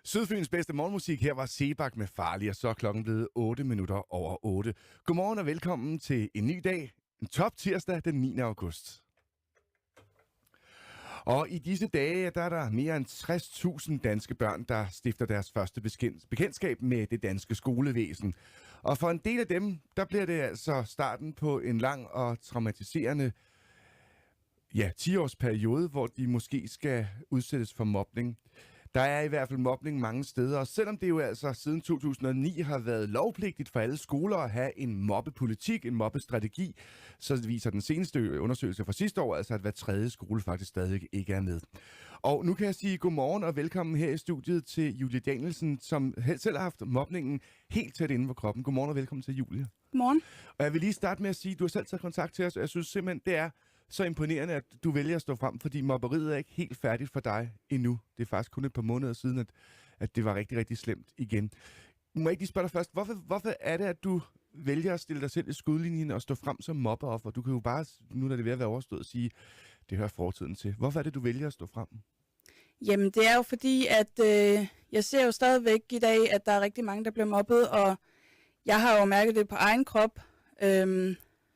Sydfyns bedste morgenmusik, her var Sebak med Farlig, og så er klokken blevet 8 minutter over 8. Godmorgen og velkommen til en ny dag, en top tirsdag den 9. august. Og i disse dage, der er der mere end 60.000 danske børn, der stifter deres første bekendtskab med det danske skolevæsen. Og for en del af dem, der bliver det altså starten på en lang og traumatiserende 10-års periode, hvor de måske skal udsættes for mobning. Der er i hvert fald mobning mange steder, og selvom det jo altså siden 2009 har været lovpligtigt for alle skoler at have en mobbepolitik, en mobbestrategi, så viser den seneste undersøgelse fra sidste år altså, at hver tredje skole faktisk stadig ikke er med. Og nu kan jeg sige godmorgen og velkommen her i studiet til Julie Danielsen, som selv har haft mobningen helt tæt inden for kroppen. Godmorgen og velkommen til Julie. Godmorgen. Og jeg vil lige starte med at sige, at du har selv taget kontakt til os, og jeg synes simpelthen, det er så imponerende, at du vælger at stå frem, fordi mobberiet er ikke helt færdigt for dig endnu. Det er faktisk kun et par måneder siden, at det var rigtig, rigtig slemt igen. Må jeg ikke lige spørge dig først, hvorfor er det, at du vælger at stille dig selv i skudlinjen og stå frem som mobberoffer? Du kan jo bare, nu når det er ved at være overstået, sige, det hører fortiden til. Hvorfor er det, du vælger at stå frem? Jamen, det er jo fordi, at jeg ser jo stadigvæk i dag, at der er rigtig mange, der bliver mobbet, og jeg har jo mærket det på egen krop.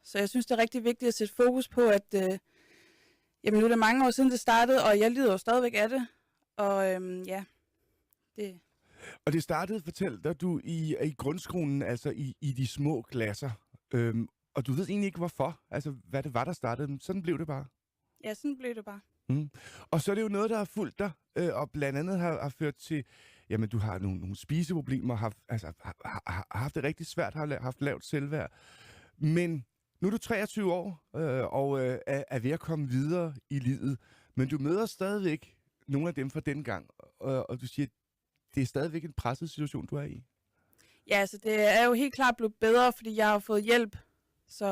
Så jeg synes, det er rigtig vigtigt at sætte fokus på, at nu er det mange år siden, det startede, og jeg lider jo stadigvæk af det. Og det... Og det startede, fortæl dig, du i grundskolen, altså i de små klasser. Og du ved egentlig ikke, hvorfor. Altså, hvad det var, der startede. Sådan blev det bare. Ja, sådan blev det bare. Mm. Og så er det jo noget, der har fulgt dig, og blandt andet har ført til, jamen du har nogle spiseproblemer, har haft det rigtig svært, har haft lavt selvværd. Men nu er du 23 år, og er ved at komme videre i livet, men du møder stadigvæk nogle af dem fra dengang, og du siger, det er stadigvæk en presset situation, du er i. Ja, altså det er jo helt klart blevet bedre, fordi jeg har fået hjælp. Så,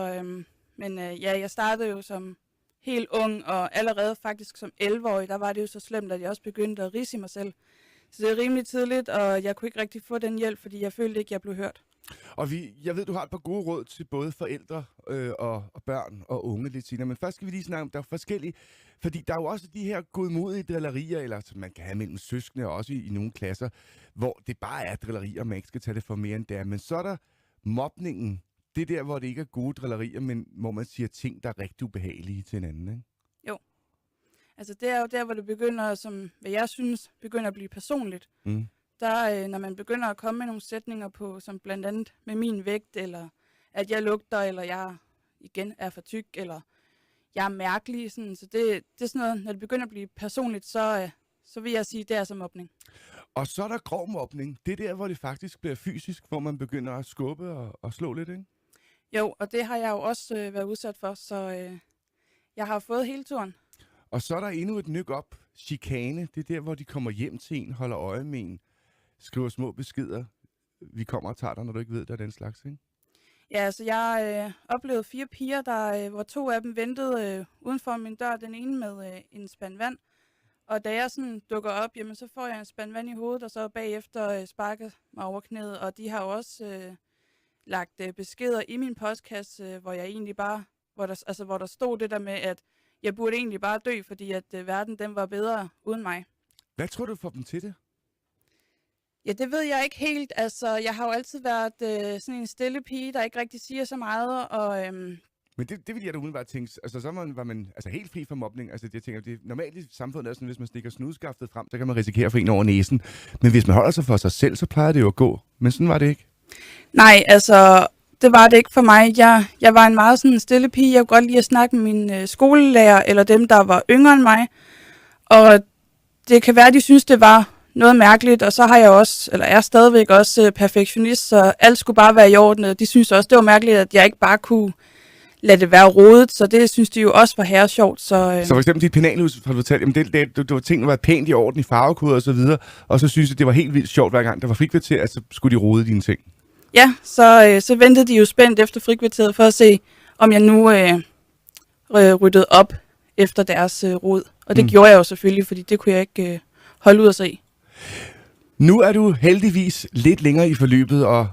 jeg startede jo som helt ung, og allerede faktisk som 11-årig, der var det jo så slemt, at jeg også begyndte at ridse mig selv. Så det er rimelig tidligt, og jeg kunne ikke rigtig få den hjælp, fordi jeg følte ikke, at jeg blev hørt. Og jeg ved, du har et par gode råd til både forældre og børn og unge lidt senere. Men først skal vi lige snakke om, der er forskellige, fordi der er jo også de her godmodige drillerier, eller som man kan have mellem søskende, og også i nogle klasser, hvor det bare er drillerier, man ikke skal tage det for mere end det er. Men så er der mobningen, det der, hvor det ikke er gode drillerier, men hvor man siger ting, der er rigtig ubehagelige til hinanden, ikke? Jo. Altså det er jo der, hvor det begynder, hvad jeg synes, begynder at blive personligt. Mm. Der, når man begynder at komme med nogle sætninger på, som blandt andet med min vægt, eller at jeg lugter, eller jeg igen er for tyk, eller jeg er mærkelig. Sådan. Så det er sådan noget, når det begynder at blive personligt, så vil jeg sige, det er som mobning. Og så er der grov mobning. Det er der, hvor det faktisk bliver fysisk, hvor man begynder at skubbe og slå lidt, ikke? Jo, og det har jeg jo også været udsat for, så jeg har fået hele turen. Og så er der endnu et nyk op. Chikane, det er der, hvor de kommer hjem til en, holder øje med en, skriver små beskeder. Vi kommer og tager dig, når du ikke ved, der er den slags, ikke? Ja, altså jeg oplevede 4 piger, hvor 2 af dem ventede uden for min dør, den ene med en spand vand. Og da jeg sådan dukker op, jamen, så får jeg en spand vand i hovedet, og så bagefter sparker mig over knæet. Og de har jo også lagt beskeder i min postkasse, hvor jeg egentlig bare, hvor der stod det der med, at jeg burde egentlig bare dø, fordi at verden den var bedre uden mig. Hvad tror du får dem til det? Ja, det ved jeg ikke helt. Altså, jeg har jo altid været sådan en stille pige, der ikke rigtig siger så meget, og... Men det vil jeg da umiddelbart tænke. Altså, så var man altså, helt fri for mobning. Altså, jeg tænker, det normalt i samfundet er sådan, hvis man stikker snudskaftet frem, så kan man risikere at få en over næsen. Men hvis man holder sig for sig selv, så plejer det jo at gå. Men sådan var det ikke. Nej, altså, det var det ikke for mig. Jeg var en meget sådan stille pige. Jeg kunne godt lide at snakke med mine skolelærer, eller dem, der var yngre end mig. Og det kan være, at de synes, det var noget mærkeligt, og så har jeg også, eller er stadigvæk også perfektionist, så alt skulle bare være i orden, og de synes også, det var mærkeligt, at jeg ikke bare kunne lade det være rodet, så det synes de jo også var herresjovt. Så for eksempel dit penalhus, har du fortalt, jamen du var tingene var pænt i orden i farvekoder og så videre, og så synes jeg, det var helt vildt sjovt hver gang, der var frikvarter, altså skulle de rode dine ting. Ja, så ventede de jo spændt efter frikvarteret for at se, om jeg nu ryddede op efter deres rod. Og det gjorde jeg jo selvfølgelig, fordi det kunne jeg ikke holde ud at se. Nu er du heldigvis lidt længere i forløbet, og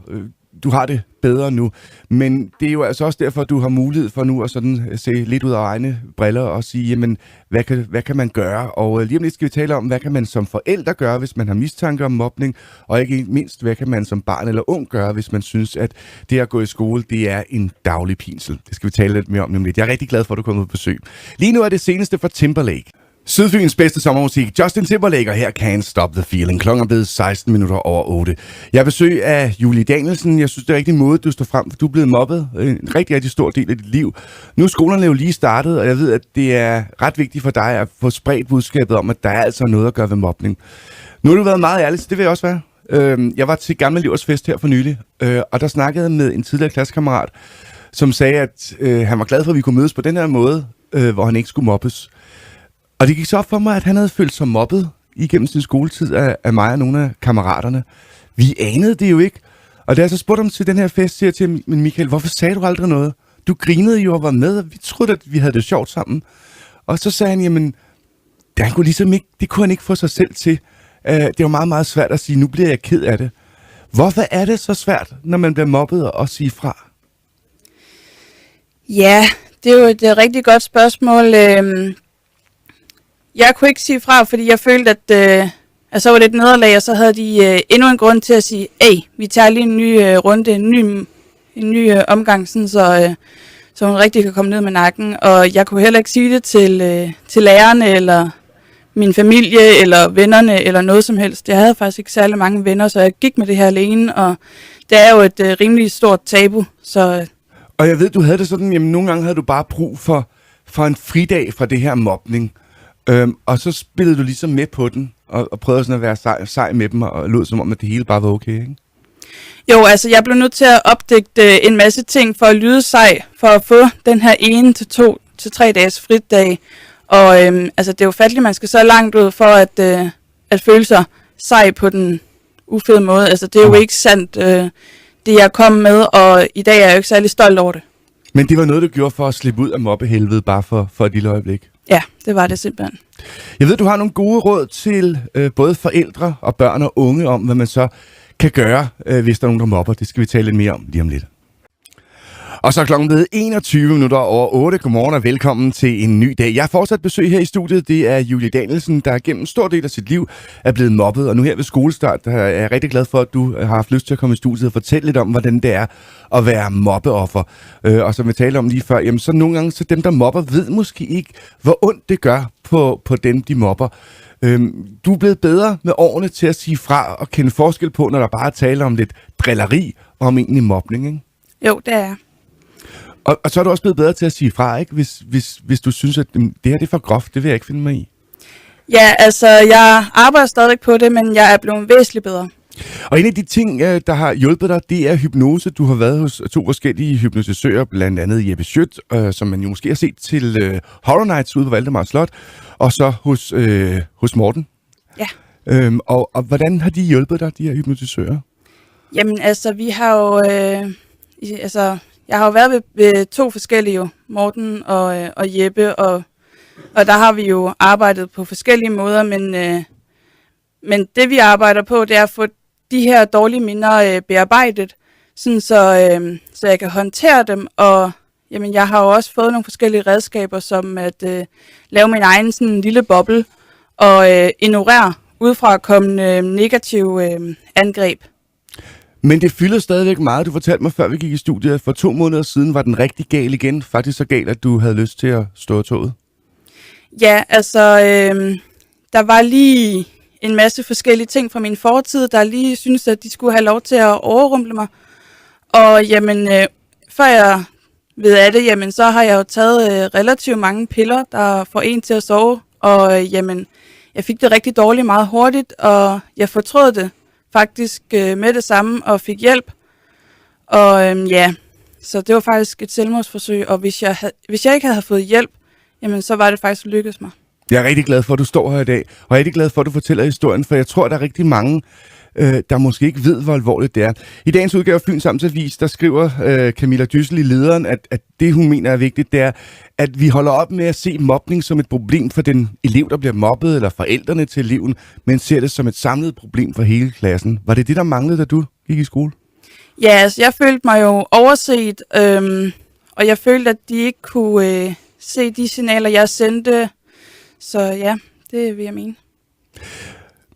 du har det bedre nu. Men det er jo altså også derfor, at du har mulighed for nu at sådan se lidt ud af egne briller og sige, jamen, hvad kan man gøre? Og lige om lidt skal vi tale om, hvad kan man som forælder gøre, hvis man har mistanke om mobning? Og ikke mindst, hvad kan man som barn eller ung gøre, hvis man synes, at det at gå i skole, det er en daglig pinsel. Det skal vi tale lidt mere om lidt. Jeg er rigtig glad for, at du kommer på besøg. Lige nu er det seneste fra Timberlake. Sydfyns bedste sommermusik, Justin Timberlake, og her Can't Stop the Feeling. Klokken er blevet 16 minutter over 8. Jeg har besøg af Julie Danielsen. Jeg synes, det er rigtig måde, du står frem, for du er blevet mobbet en rigtig stor del af dit liv. Nu er skolerne jo lige startet, og jeg ved, at det er ret vigtigt for dig at få spredt budskabet om, at der er altså noget at gøre ved mobning. Nu har du været meget ærlig, så det vil jeg også være. Jeg var til Gamle Elevers fest her for nylig, og der snakkede jeg med en tidligere klassekammerat, som sagde, at han var glad for, at vi kunne mødes på den her måde, hvor han ikke skulle mobbes. Og det gik så op for mig, at han havde følt sig mobbet igennem sin skoletid af mig og nogle af kammeraterne. Vi anede det jo ikke. Og da jeg så spurgte ham til den her fest, siger jeg til ham, men Michael, hvorfor sagde du aldrig noget? Du grinede jo og var med, og vi troede, at vi havde det sjovt sammen. Og så sagde han, jamen, det kunne han ikke få sig selv til. Det var meget, meget svært at sige, nu bliver jeg ked af det. Hvorfor er det så svært, når man bliver mobbet, at sige fra? Ja, det er jo et rigtig godt spørgsmål. Jeg kunne ikke sige fra, fordi jeg følte, at så var det et nederlag, og så havde de endnu en grund til at sige, vi tager lige en ny runde, en ny omgang, sådan, så hun rigtig kan komme ned med nakken. Og jeg kunne heller ikke sige det til lærerne, eller min familie, eller vennerne, eller noget som helst. Jeg havde faktisk ikke særlig mange venner, så jeg gik med det her alene, og det er jo et rimelig stort tabu. Så. Og jeg ved, du havde det sådan, jamen nogle gange havde du bare brug for en fridag fra det her mobning. Og så spillede du ligesom med på den, og prøvede sådan at være sej med dem, og lød som om, at det hele bare var okay, ikke? Jo, altså jeg blev nødt til at opdægte en masse ting for at lyde sej, for at få den her 1 til 2 til 3 dages fridag. Og altså det er jo fatteligt, man skal så langt ud for at føle sig sej på den ufede måde. Altså det er jo ikke sandt, det jeg kom med, og i dag er jeg jo ikke særlig stolt over det. Men det var noget, du gjorde for at slippe ud af mobbehelvede, bare for et lille øjeblik? Ja, det var det simpelthen. Jeg ved, du har nogle gode råd til både forældre og børn og unge om, hvad man så kan gøre, hvis der er nogen, der mobber. Det skal vi tale lidt mere om lige om lidt. Og så er klokken blevet 21 minutter over 8. Godmorgen og velkommen til en ny dag. Jeg har fortsat besøg her i studiet. Det er Julie Danielsen, der gennem en stor del af sit liv er blevet mobbet. Og nu her ved skolestart, der er jeg rigtig glad for, at du har haft lyst til at komme i studiet og fortælle lidt om, hvordan det er at være mobbeoffer. Og som vi talte om lige før, jamen så nogle gange, så dem, der mobber, ved måske ikke, hvor ondt det gør på dem, de mobber. Du er blevet bedre med årene til at sige fra og kende forskel på, når der bare taler om lidt drilleri og om egentlig mobning, ikke? Jo, det er jeg. Og så er du også blevet bedre til at sige fra, ikke? Hvis du synes, at det her det er for groft, det vil jeg ikke finde mig i. Ja, altså jeg arbejder stadig på det, men jeg er blevet væsentligt bedre. Og en af de ting, der har hjulpet dig, det er hypnose. Du har været hos 2 forskellige hypnotisører, blandt andet Jeppe Schødt, som man jo måske har set til Horror Nights ude på Valdemar Slot, og så hos Morten. Ja. Og hvordan har de hjulpet dig, de her hypnotisører? Jamen altså, vi har jo... jeg har jo været ved 2 forskellige, jo, Morten og Jeppe, og der har vi jo arbejdet på forskellige måder, men det vi arbejder på, det er at få de her dårlige minder bearbejdet, sådan så jeg kan håndtere dem, og jamen, jeg har jo også fået nogle forskellige redskaber, som at lave min egen sådan lille boble, og ignorere udefra kommende negative angreb. Men det fylder stadigvæk meget. Du fortalte mig, før vi gik i studiet, for 2 måneder siden var den rigtig gal igen. Faktisk så gal, at du havde lyst til at stå af toget. Ja, altså, der var lige en masse forskellige ting fra min fortid, der lige syntes, at de skulle have lov til at overrumple mig. Og jamen, før jeg ved af det, jamen, så har jeg jo taget relativt mange piller, der får en til at sove. Og jamen, jeg fik det rigtig dårligt meget hurtigt, og jeg fortrød det faktisk med det samme og fik hjælp. Og så det var faktisk et selvmordsforsøg, og hvis jeg ikke havde fået hjælp, jamen så var det faktisk lykkedes mig. Jeg er rigtig glad for, at du står her i dag, og jeg er rigtig glad for, at du fortæller historien, for jeg tror, der er rigtig mange, der måske ikke ved, hvor alvorligt det er. I dagens udgave af Fyns Amtsavis, der skriver Camilla Dyssel i lederen, at det, hun mener er vigtigt, det er, at vi holder op med at se mobning som et problem for den elev, der bliver mobbet, eller forældrene til eleven, men ser det som et samlet problem for hele klassen. Var det det, der manglede, da du gik i skole? Ja, altså jeg følte mig jo overset, og jeg følte, at de ikke kunne se de signaler, jeg sendte. Så ja, det vil jeg mene.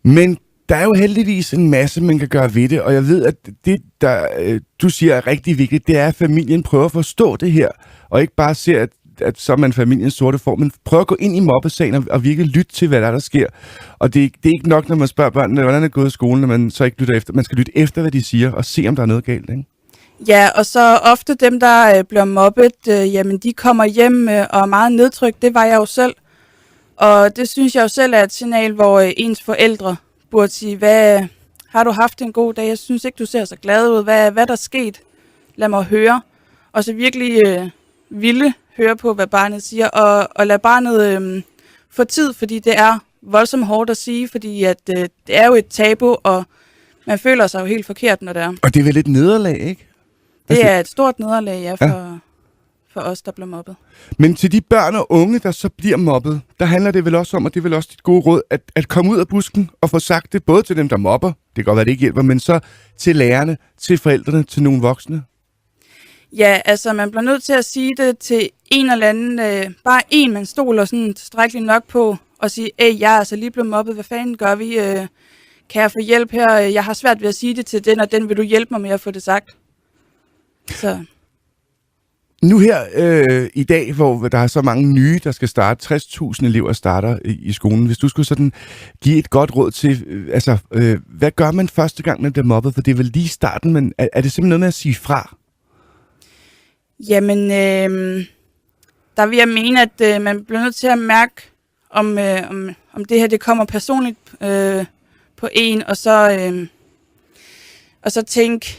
Men der er jo heldigvis en masse, man kan gøre ved det, og jeg ved, at det, der du siger er rigtig vigtigt, det er, at familien prøver at forstå det her, og ikke bare ser, at så er man familiens sorte form, men prøver at gå ind i mobbesagen og virkelig lytte til, hvad der sker. Og det er ikke nok, når man spørger børnene, hvordan er det gået i skolen, når man så ikke lytter efter. Man skal lytte efter, hvad de siger, og se, om der er noget galt, ikke? Ja, og så ofte dem, der bliver mobbet, jamen de kommer hjem og er meget nedtrykt. Det var jeg jo selv. Og det synes jeg jo selv er et signal, hvor ens forældre burde sige, har du haft en god dag? Jeg synes ikke, du ser så glad ud. Hvad er der sket? Lad mig høre. Og så virkelig ville høre på, hvad barnet siger, og lade barnet få tid, fordi det er voldsomt hårdt at sige, fordi at, det er jo et tabu, og man føler sig jo helt forkert, når det er. Og det er vel et nederlag, ikke? Det er et stort nederlag, ja, for os, der bliver mobbet. Men til de børn og unge, der så bliver mobbet, der handler det vel også om, og det er vel også dit gode råd, at komme ud af busken og få sagt det, både til dem, der mobber, det kan godt være, det ikke hjælper, men så til lærerne, til forældrene, til nogle voksne. Ja, altså man bliver nødt til at sige det til en eller anden, bare en, man stoler sådan tilstrækkeligt nok på, og sige, jeg er altså lige blevet mobbet, hvad fanden gør vi? Kan jeg få hjælp her? Jeg har svært ved at sige det til den, og den vil du hjælpe mig med at få det sagt. Så. Nu her i dag, hvor der er så mange nye, der skal starte, 60.000 elever starter i skolen. Hvis du skulle sådan give et godt råd til, hvad gør man første gang, man bliver mobbet? For det er vel lige starten, men er det simpelthen noget med at sige fra? Jamen, der vil jeg mene, at man bliver nødt til at mærke, om det her det kommer personligt på en, og så tænke,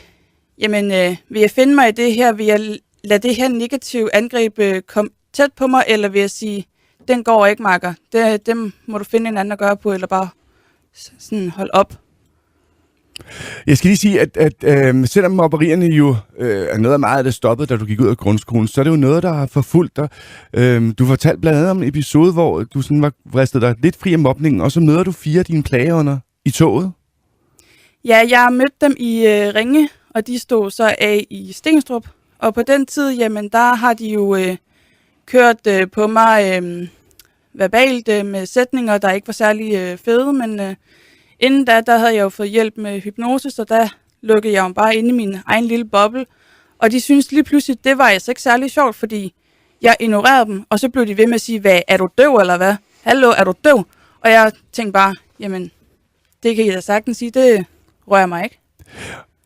jamen, vil jeg finde mig i det her? Vil jeg lade det her negative angreb komme tæt på mig, eller vil jeg sige, den går ikke, makker. Dem må du finde en anden at gøre på, eller bare sådan holde op. Jeg skal lige sige, at selvom mobberierne jo er noget af meget af det stoppet, da du gik ud af grundskolen, så er det jo noget, der har forfulgt dig. Du fortalte blandt andet om en episode, hvor du sådan var vristet dig lidt fri af mobningen, og så møder du 4 af dine plageånder i toget. Ja, jeg mødte dem i Ringe, og de stod så af i Stenstrup. Og på den tid, jamen, der har de jo kørt på mig verbalt med sætninger, der ikke var særlig fede, men inden da havde jeg jo fået hjælp med hypnose, så der lukkede jeg jo bare inde i min egen lille boble. Og de syntes lige pludselig, det var altså ikke særlig sjovt, fordi jeg ignorerede dem, og så blev de ved med at sige, er du døv eller hvad? Hallo, er du døv? Og jeg tænkte bare, jamen, det kan I da sagtens sige, det rører mig ikke.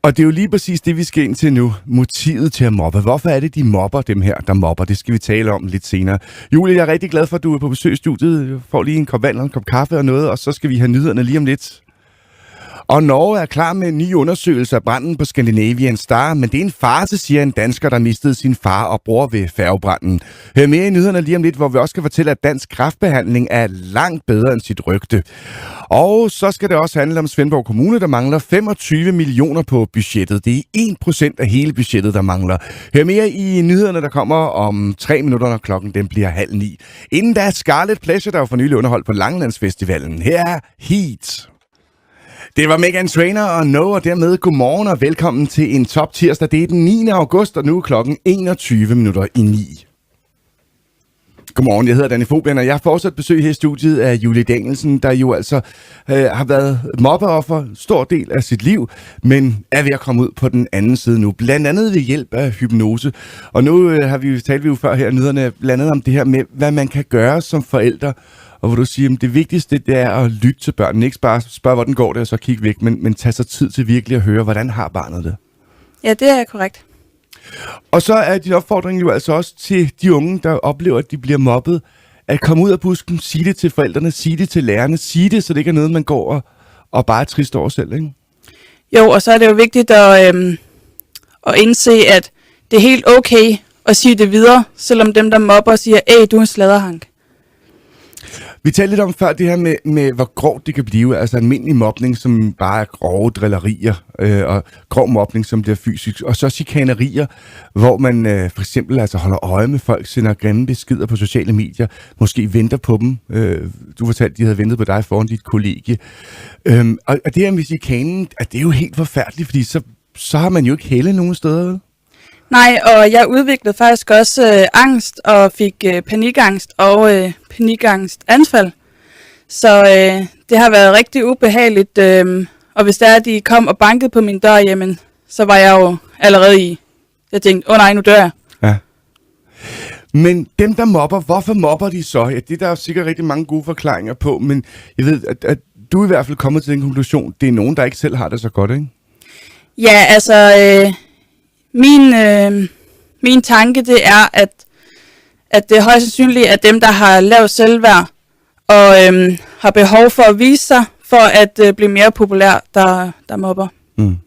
Og det er jo lige præcis det, vi skal ind til nu. Motivet til at mobbe. Hvorfor er det, de mobber dem her, der mobber? Det skal vi tale om lidt senere. Julie, jeg er rigtig glad for, at du er på besøg i studiet. Jeg får lige en kop vand og en kop kaffe og noget, og så skal vi have nyhederne lige om lidt. Og Norge er klar med en ny undersøgelse af branden på Scandinavian Star, men det er en farce, siger en dansker, der mistede sin far og bror ved færgebranden. Hør mere i nyhederne lige om lidt, hvor vi også skal fortælle, at dansk kræftbehandling er langt bedre end sit rygte. Og så skal det også handle om Svendborg Kommune, der mangler 25 millioner på budgettet. Det er 1% af hele budgettet, der mangler. Hør mere i nyhederne, der kommer om 3 minutter, når klokken den bliver 8:30. Inden da Scarlet Pleasure, der var for nylig underholdt på Langelandsfestivalen. Her er Heat. Det var Meghan Trainor og No, og dermed godmorgen og velkommen til en top tirsdag. Det er den 9. august, og nu er klokken 21:09. Godmorgen, jeg hedder Danny Fobian, og jeg har fortsat besøg her i studiet af Julie Danielsen, der jo altså har været mobbeoffer stor del af sit liv, men er ved at komme ud på den anden side nu, blandt andet ved hjælp af hypnose. Og nu talte vi jo før her i nyhederne blandt andet om det her med, hvad man kan gøre som forældre, og hvor du siger, at det vigtigste det er at lytte til børnene, ikke bare spørge, hvordan går det, og så kigge væk, men tage sig tid til virkelig at høre, hvordan har barnet det. Ja, det er korrekt. Og så er din opfordring jo altså også til de unge, der oplever, at de bliver mobbet, at komme ud af busken, sige det til forældrene, sige det til lærerne, sige det, så det ikke er noget, man går og bare er trist over selv, ikke? Jo, og så er det jo vigtigt at indse, at det er helt okay at sige det videre, selvom dem, der mobber, siger, du er en sladderhank. Vi talte lidt om før det her med hvor grovt det kan blive, altså almindelig mobning, som bare er grove drillerier, og grov mobning, som bliver fysisk, og så chikanerier, hvor man for eksempel altså holder øje med folk, sender grimme beskeder på sociale medier, måske venter på dem. Du fortalte, de havde ventet på dig foran dit kollegie. Og det her med chikanen, at det er jo helt forfærdeligt, fordi så har man jo ikke hælde nogen steder, vel? Nej, og jeg udviklede faktisk også angst og fik panikangst og panikangstanfald. Så det har været rigtig ubehageligt. Og hvis der de kom og bankede på min dør, jamen, så var jeg jo allerede i... Jeg tænkte, nej, nu dør jeg. Ja. Men dem, der mobber, hvorfor mobber de så? Ja, det er der jo sikkert rigtig mange gode forklaringer på, men jeg ved, at du er i hvert fald kommet til den konklusion, det er nogen, der ikke selv har det så godt, ikke? Ja, altså, min tanke, det er, at det er højst sandsynligt, at dem, der har lavt selvværd, og har behov for at vise sig, for at blive mere populær, der mobber. Mm.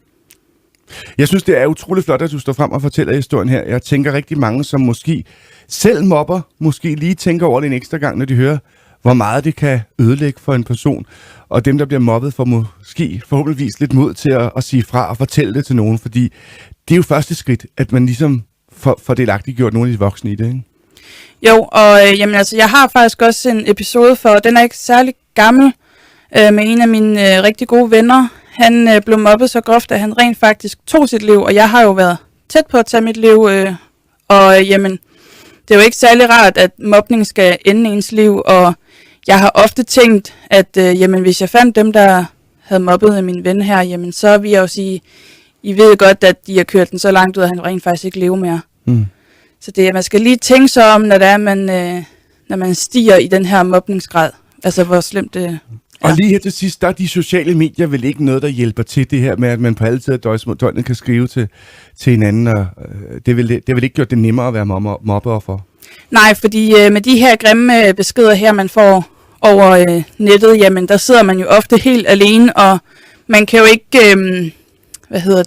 Jeg synes, det er utroligt flot, at du står frem og fortæller historien her. Jeg tænker rigtig mange, som måske selv mobber, måske lige tænker over det en ekstra gang, når de hører, hvor meget det kan ødelægge for en person. Og dem, der bliver mobbet, får måske forhåbentligvis lidt mod til at sige fra og fortælle det til nogen, fordi det er jo første skridt, at man ligesom får delagtigt gjort nogle af de voksne i det, ikke? Jo, og jamen, altså, jeg har faktisk også en episode for, den er ikke særlig gammel, med en af mine rigtig gode venner. Han blev mobbet så groft, at han rent faktisk tog sit liv, og jeg har jo været tæt på at tage mit liv, og jamen, det er jo ikke særlig rart, at mobning skal ende ens liv, og jeg har ofte tænkt, at jamen, hvis jeg fandt dem, der havde mobbet min ven her, jamen, så vil jeg jo sige, I ved godt, at de har kørt den så langt ud, at han rent faktisk ikke lever mere. Mm. Så det, man skal lige tænke sig om, når man stiger i den her mobningsgrad, altså hvor slemt det er. Og lige her til sidst, der er de sociale medier vel ikke noget, der hjælper til det her med, at man på alle tider døgnet kan skrive til hinanden, og det vil ikke gjort det nemmere at være mobbeoffer. Nej, fordi med de her grimme beskeder her, man får over nettet, jamen der sidder man jo ofte helt alene, og man kan jo ikke,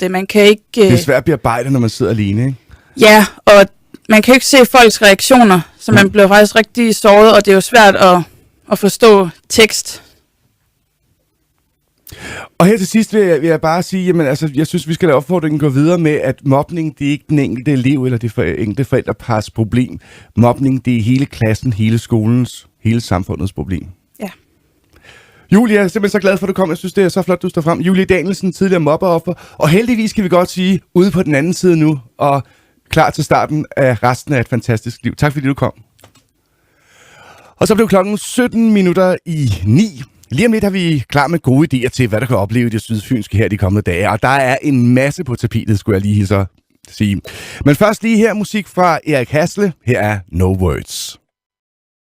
man kan ikke... Det er svært at bearbejde, når man sidder alene, ikke? Ja, og man kan jo ikke se folks reaktioner, så man bliver faktisk rigtig såret, og det er jo svært at forstå tekst. Og her til sidst vil jeg bare sige, jamen altså, jeg synes, vi skal lade opfordringen gå videre med, at mobning, det er ikke den enkelte elev eller det enkelte forældrepars problem. Mobning, det er hele klassen, hele skolens, hele samfundets problem. Ja. Julie, jeg er simpelthen så glad for, at du kom. Jeg synes, det er så flot, du står frem. Julie Danielsen, tidligere mobberoffer, og heldigvis kan vi godt sige, ude på den anden side nu, og klar til starten af resten af et fantastisk liv. Tak fordi du kom. Og så blev klokken 17:17. Lige om lidt har vi klar med gode idéer til, hvad der kan opleve det sydfynske her de kommende dage. Og der er en masse på tapetet, skulle jeg lige så sige. Men først lige her musik fra Erik Hasle. Her er No Words.